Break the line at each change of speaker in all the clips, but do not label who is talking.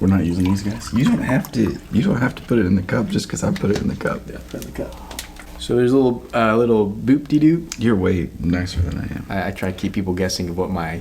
We're not using these guys. You don't have to. You don't have to put it in the cup just because I put it in the cup.
Yeah, put it in the cup. So there's a little boop-de-doop.
You're way nicer than I am.
I try to keep people guessing of what my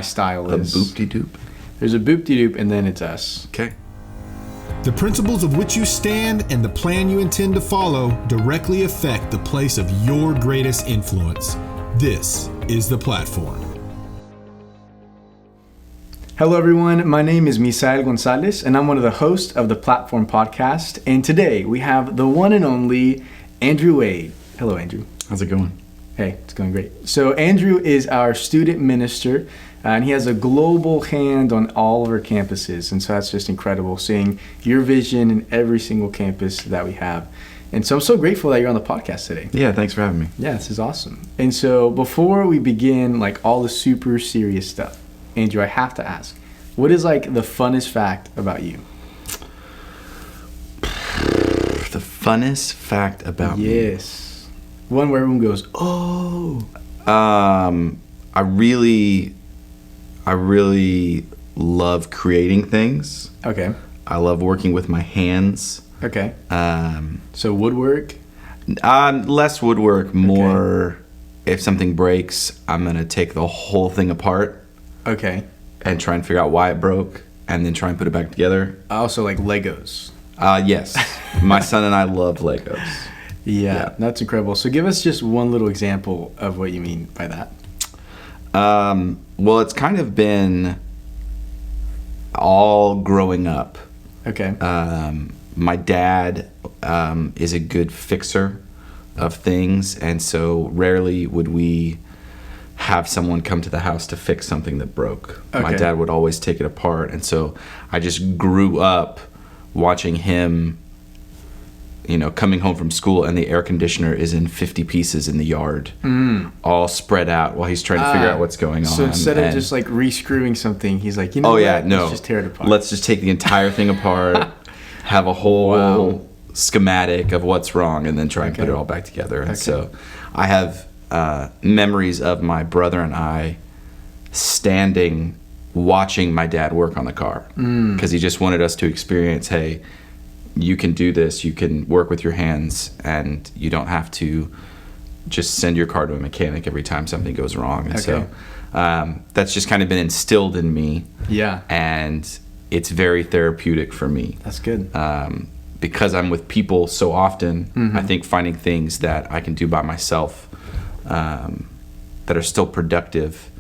style is.
A boop-de-doop.
There's a boop-de-doop, and then it's us.
Okay.
The principles of which you stand and the plan you intend to follow directly affect the place of your greatest influence. This is The Platform.
Hello, everyone. My name is Misael Gonzalez, and I'm one of the hosts of the Platform podcast. And today we have the one and only Andrew Wade. Hello, Andrew.
How's it going?
Hey, it's going great. So Andrew is our student minister, and he has a global hand on all of our campuses. And so that's just incredible, seeing your vision in every single campus that we have. And so I'm so grateful that you're on the podcast today.
Yeah, thanks for having me.
Yeah, this is awesome. And so before we begin, all the super serious stuff, Andrew, I have to ask, what is the funnest fact about you?
The funnest fact about me?
Yes. One where everyone goes, oh.
I really love creating things.
Okay.
I love working with my hands.
Okay. So woodwork?
Less woodwork, more if something breaks, I'm going to take the whole thing apart.
Okay.
And try and figure out why it broke, and then try and put it back together.
Also, Legos.
Yes. My son and I love Legos.
Yeah, that's incredible. So give us just one little example of what you mean by that.
Well, it's kind of been all growing up.
Okay.
My dad is a good fixer of things, and so rarely would we have someone come to the house to fix something that broke.
Okay.
My dad would always take it apart, and so I just grew up watching him, coming home from school and the air conditioner is in 50 pieces in the yard, all spread out while he's trying to figure out what's going on.
So instead of just re-screwing something, he's like,
let's
just tear it apart.
Let's just take the entire thing apart, have a whole schematic of what's wrong, and then try and put it all back together. And so I have memories of my brother and I standing watching my dad work on the car because he just wanted us to experience, hey, you can do this, you can work with your hands, and you don't have to just send your car to a mechanic every time something goes wrong. And so that's just kind of been instilled in me.
Yeah.
And it's very therapeutic for me.
That's good.
Because I'm with people so often, I think finding things that I can do by myself that are still productive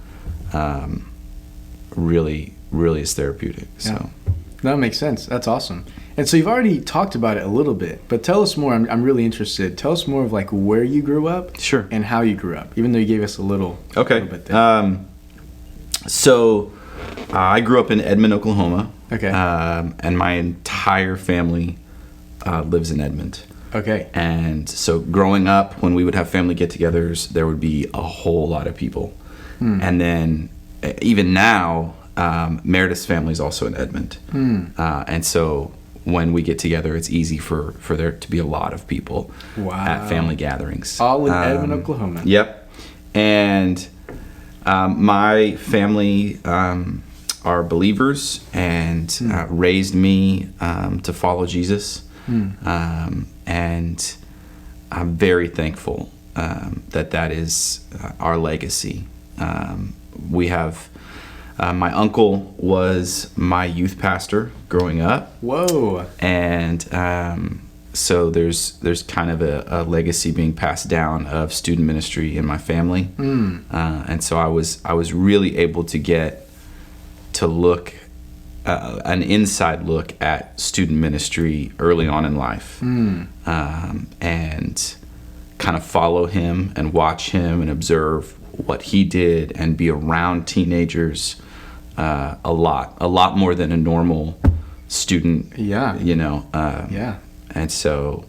really is therapeutic. So
that makes sense. That's awesome. And so you've already talked about it a little bit, but tell us more. I'm really interested. Tell us more of where you grew up.
Sure.
And how you grew up, even though you gave us a little bit there.
So I grew up in Edmond, Oklahoma.
Okay.
And my entire family lives in Edmond.
Okay.
And so growing up, when we would have family get-togethers, there would be a whole lot of people. And then even now, Meredith's family is also in Edmond. And so when we get together, it's easy for there to be a lot of people at family gatherings.
All in Edmond, Oklahoma.
Yep. And my family are believers and raised me to follow Jesus. And I'm very thankful that is our legacy. We have my uncle was my youth pastor growing up.
Whoa!
And so there's kind of a legacy being passed down of student ministry in my family. And so I was really able to get to look an inside look at student ministry early on in life, and kind of follow him and watch him and observe what he did and be around teenagers a lot more than a normal student.
Yeah.
And so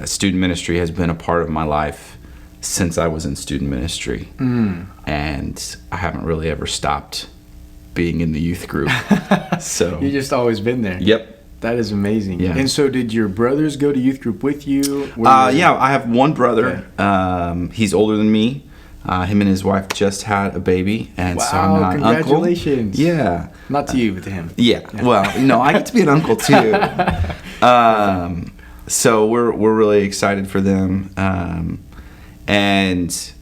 student ministry has been a part of my life since I was in student ministry, and I haven't really ever stopped being in the youth group. So
you just always been there.
Yep.
That is amazing.
Yeah.
And so did your brothers go to youth group with you?
Yeah, I have one brother. Okay. He's older than me. Him and his wife just had a baby, and so I'm not
congratulations.
uncle. Yeah.
Not to you, but to him.
Yeah. Well, no, I get to be an uncle too. So we're really excited for them. And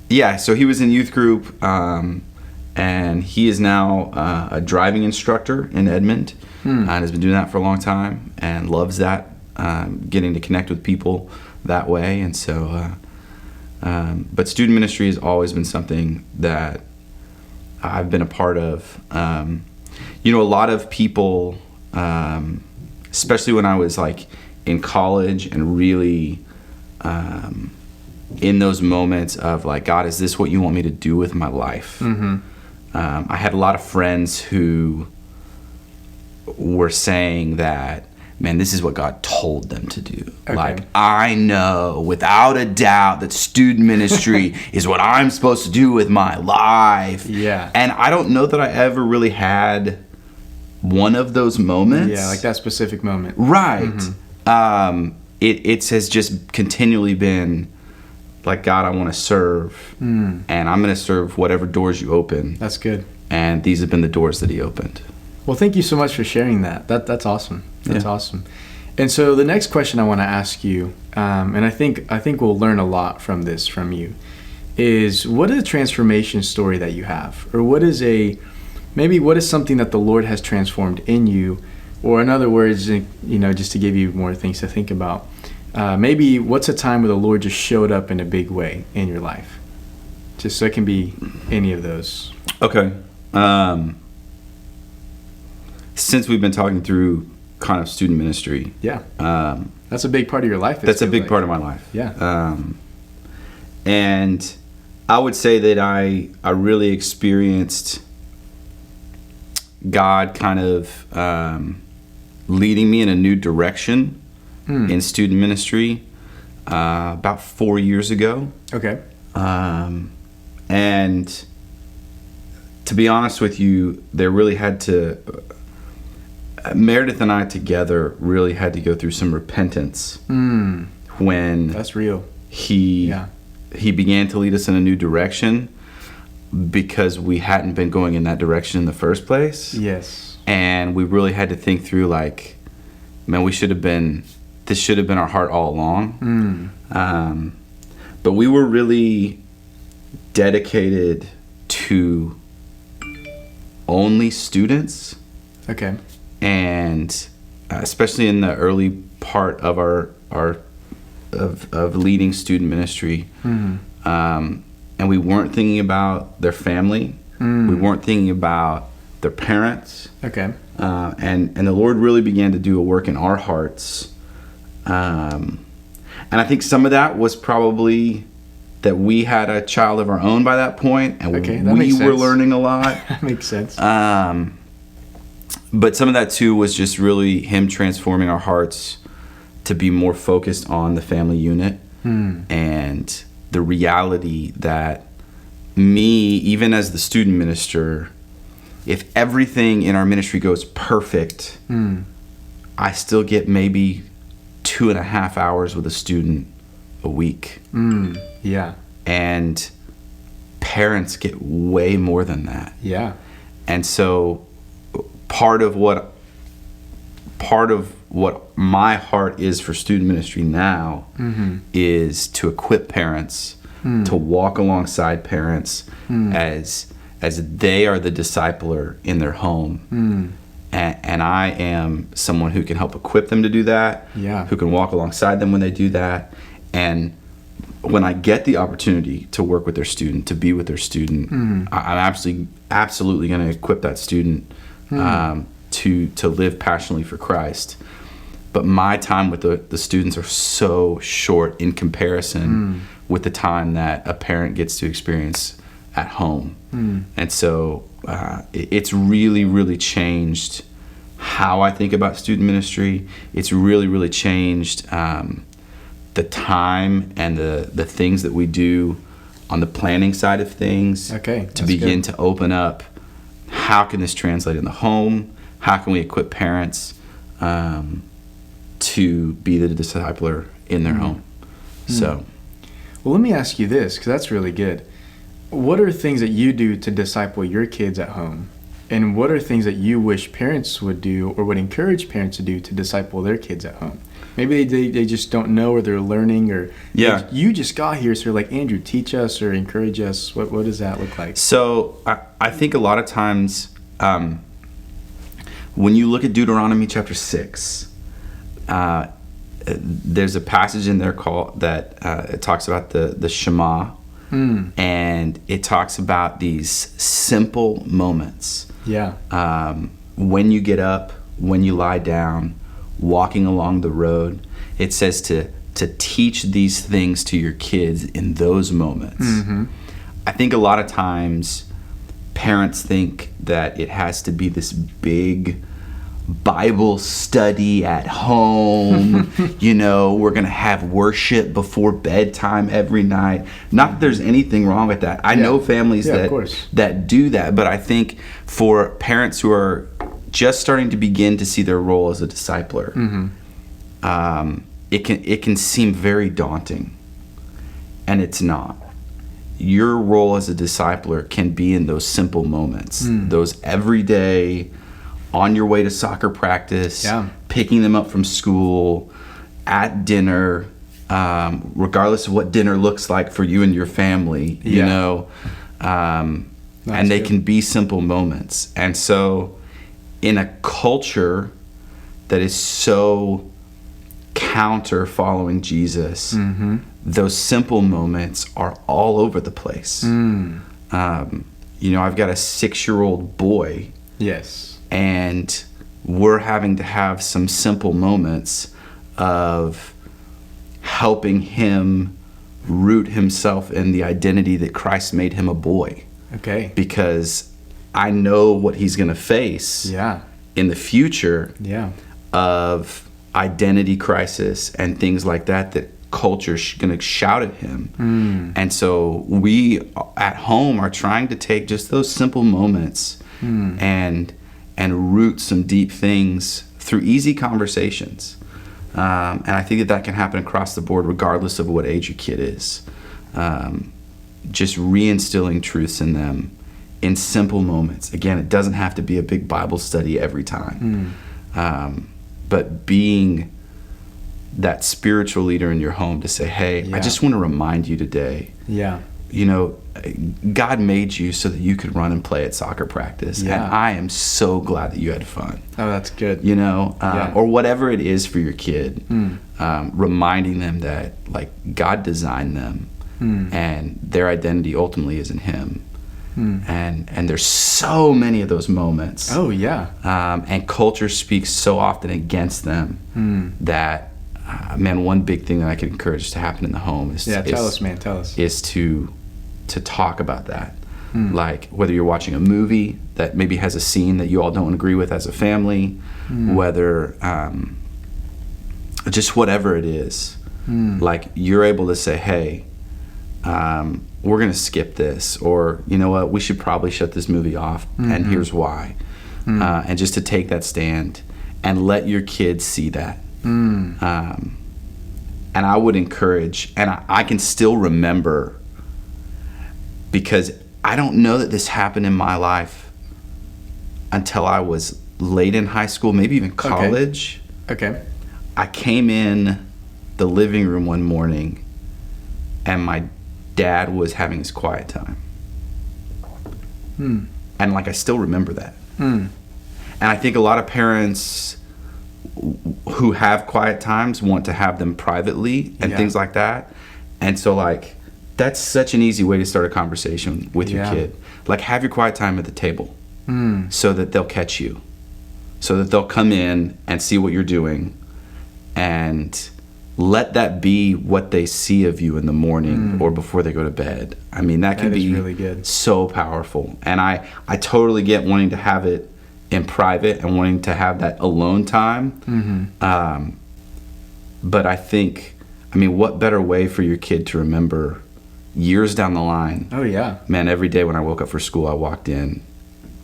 yeah, so he was in youth group, and he is now a driving instructor in Edmond, and has been doing that for a long time and loves that, getting to connect with people that way. And so, but student ministry has always been something that I've been a part of. A lot of people, especially when I was like in college and really in those moments of like, God, is this what you want me to do with my life? I had a lot of friends who were saying that, man, this is what God told them to do.
Okay.
Like, I know without a doubt that student ministry is what I'm supposed to do with my life.
Yeah.
And I don't know that I ever really had one of those moments.
Yeah, like that specific moment.
Right. It has just continually been like, God, I want to serve, and I'm going to serve whatever doors you open.
That's good.
And these have been the doors that he opened.
Well, thank you so much for sharing that. That's awesome. That's awesome. And so the next question I want to ask you, and I think we'll learn a lot from this from you, is what is a transformation story that you have, or what is something that the Lord has transformed in you, or in other words, just to give you more things to think about. Maybe what's a time where the Lord just showed up in a big way in your life? Just so it can be any of those.
Okay. Since we've been talking through kind of student ministry.
Yeah. That's a big part of your life.
That's a big part of my life.
Yeah.
And I would say that I really experienced God kind of leading me in a new direction in student ministry about 4 years ago.
Okay.
And to be honest with you, Meredith and I together really had to go through some repentance when
That's real.
he began to lead us in a new direction, because we hadn't been going in that direction in the first place.
Yes.
And we really had to think through, like, man, this should have been our heart all along. But we were really dedicated to only students.
Okay.
And especially in the early part of our leading student ministry, and we weren't thinking about their family. We weren't thinking about their parents.
Okay.
And the Lord really began to do a work in our hearts. And I think some of that was probably that we had a child of our own by that point, and we were learning a lot.
That makes sense.
But some of that too was just really him transforming our hearts to be more focused on the family unit and the reality that even as the student minister, if everything in our ministry goes perfect, I still get maybe 2.5 hours with a student a week.
Yeah.
And parents get way more than that.
Yeah.
And so part of what my heart is for student ministry now is to equip parents to walk alongside parents as they are the discipler in their home. And I am someone who can help equip them to do that, who can walk alongside them when they do that. And when I get the opportunity to work with their student, to be with their student, I'm absolutely going to equip that student to live passionately for Christ. But my time with the students are so short in comparison with the time that a parent gets to experience at home. And so it's really, really changed how I think about student ministry. It's really, really changed the time and the things that we do on the planning side of things to begin to open up. How can this translate in the home? How can we equip parents to be the discipler in their home? So,
well, let me ask you this, because that's really good. What are things that you do to disciple your kids at home? And what are things that you wish parents would do or would encourage parents to do to disciple their kids at home? Maybe they just don't know, or they're learning, or you just got here, so you're like, Andrew, teach us or encourage us. What does that look like?
So I think a lot of times when you look at Deuteronomy chapter 6, there's a passage in there it talks about the Shema, and it talks about these simple moments.
Yeah.
When you get up, when you lie down, walking along the road, it says to teach these things to your kids in those moments. I think a lot of times parents think that it has to be this big Bible study at home. We're going to have worship before bedtime every night. Not that there's anything wrong with that. I know families that do that, but I think for parents who are just starting to begin to see their role as a discipler, it can seem very daunting, and it's not. Your role as a discipler can be in those simple moments, those everyday, on your way to soccer practice, picking them up from school, at dinner, regardless of what dinner looks like for you and your family, and they can be simple moments. And so in a culture that is so counter following Jesus, those simple moments are all over the place. I've got a 6-year-old boy.
Yes.
And we're having to have some simple moments of helping him root himself in the identity that Christ made him a boy.
Okay.
Because I know what he's going to face in the future of identity crisis and things like that culture's going to shout at him. And so we at home are trying to take just those simple moments and root some deep things through easy conversations. And I think that can happen across the board regardless of what age your kid is. Just reinstilling truths in them in simple moments. Again, it doesn't have to be a big Bible study every time. But being that spiritual leader in your home to say, hey, I just want to remind you today, God made you so that you could run and play at soccer practice. And I am so glad that you had fun.
Oh, that's good.
Or whatever it is for your kid, reminding them that God designed them and their identity ultimately is in him. And there's so many of those moments.
Oh, yeah.
And culture speaks so often against them that, one big thing that I could encourage to happen in the home is
tell us.
Is to talk about that. Like whether you're watching a movie that maybe has a scene that you all don't agree with as a family, whether just whatever it is, like you're able to say, hey, we're going to skip this, or you know what, we should probably shut this movie off, and here's why. And just to take that stand and let your kids see that. And I would encourage, and I can still remember, because I don't know that this happened in my life until I was late in high school, maybe even college.
Okay.
I came in the living room one morning and my dad was having his quiet time. And I still remember that. And I think a lot of parents who have quiet times want to have them privately and things like that. And so that's such an easy way to start a conversation with your kid. Have your quiet time at the table so that they'll catch you, so that they'll come in and see what you're doing, and let that be what they see of you in the morning or before they go to bed. That can be
really good.
So powerful. And I totally get wanting to have it in private and wanting to have that alone time. But I think, what better way for your kid to remember years down the line?
Oh, yeah.
Man, every day when I woke up for school, I walked in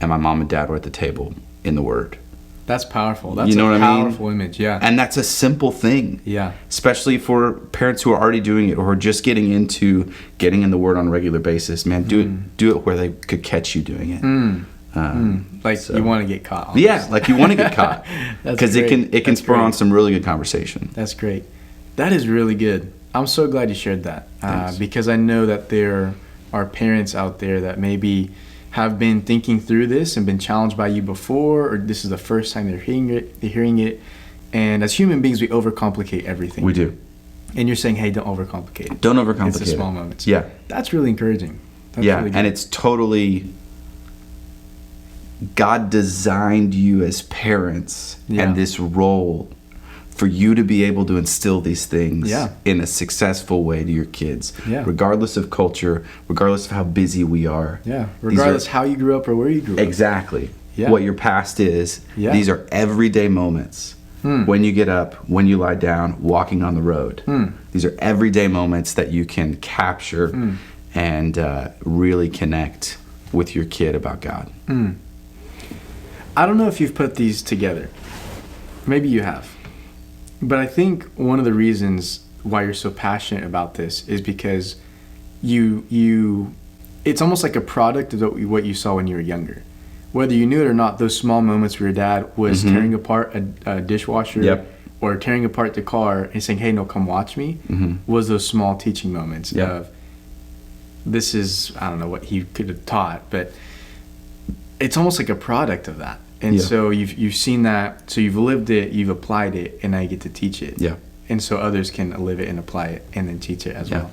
and my mom and dad were at the table in the Word.
That's powerful. That's a powerful image, yeah.
And that's a simple thing.
Yeah.
Especially for parents who are already doing it or are just getting into getting in the Word on a regular basis. Man, do it where they could catch you doing it.
Like
So-
you want to get caught.
Yeah, like you want to get caught
That's
because it
great.
can
That's
spur on
great.
some really good conversation.
That's great. That is really good. I'm so glad you shared that
Thanks.
because I know that there are parents out there that maybe have been thinking through this and been challenged by you before, or this is the first time they're hearing it. And as human beings, we overcomplicate everything.
We do.
And you're saying, hey, don't overcomplicate it.
Don't overcomplicate
It's the small
it.
moments.
Yeah.
That's really encouraging. That's
Yeah,
really good.
and it's totally God designed you as parents
Yeah.
and this role for you to be able to instill these things
Yeah.
in a successful way to your kids,
Yeah.
regardless of culture, regardless of how busy we are.
Yeah,
These
regardless
are-
how you grew up or where you grew up.
Exactly.
Yeah.
What your past is.
Yeah.
These are everyday moments. When you get up, when you lie down, walking on the road. These are everyday moments that you can capture and really connect with your kid about God.
I don't know if you've put these together. Maybe you have. But I think one of the reasons why you're so passionate about this is because it's almost like a product of what you saw when you were younger. Whether you knew it or not, those small moments where your dad was tearing apart a dishwasher
Yep.
or tearing apart the car and saying, hey, no, come watch me, was those small teaching moments
Yep.
of this is, I don't know what he could have taught, but it's almost like a product of that. And
Yeah.
so you've seen that, so you've lived it, you've applied it, and now you get to teach it.
Yeah.
And so others can live it and apply it and then teach it as
Yeah.
well.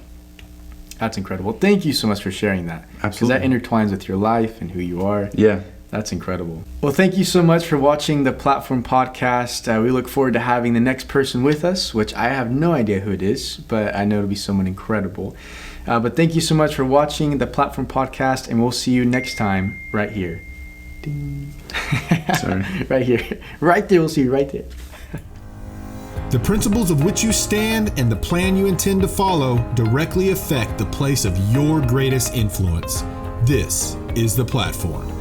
That's incredible. Thank you so much for sharing that. Because that
Absolutely.
intertwines with your life and who you are.
Yeah.
That's incredible. Well, thank you so much for watching the Platform Podcast. We look forward to having the next person with us, which I have no idea who it is, but I know it'll be someone incredible. But thank you so much for watching the Platform Podcast, and we'll see you next time right here. Ding.
Sorry.
Right here. Right there. We'll see you right there.
The principles of which you stand and the plan you intend to follow directly affect the place of your greatest influence. This is The Platform.